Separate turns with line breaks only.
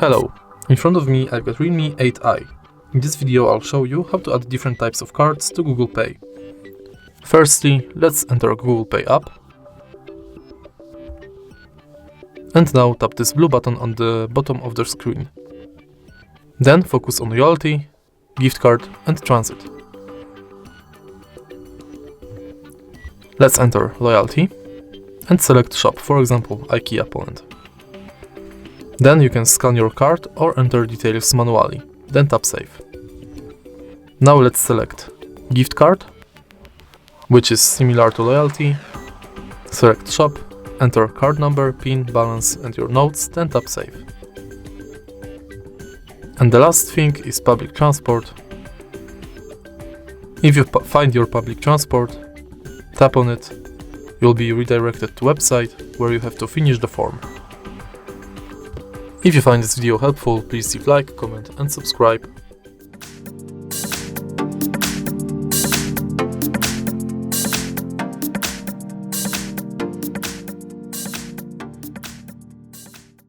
Hello, in front of me I've got Realme 8i. In this video I'll show you how to add different types of cards to Google Pay. Firstly, let's enter Google Pay app. And now tap this blue button on the bottom of the screen. Then focus on Loyalty, Gift Card and Transit. Let's enter Loyalty and select Shop, for example IKEA Poland. Then you can scan your card or enter details manually, then tap Save. Now let's select Gift Card, which is similar to Loyalty. Select Shop, enter card number, PIN, balance and your notes, then tap Save. And the last thing is public transport. If you find your public transport, tap on it, you'll be redirected to website where you have to finish the form. If you find this video helpful, please leave like, comment and subscribe.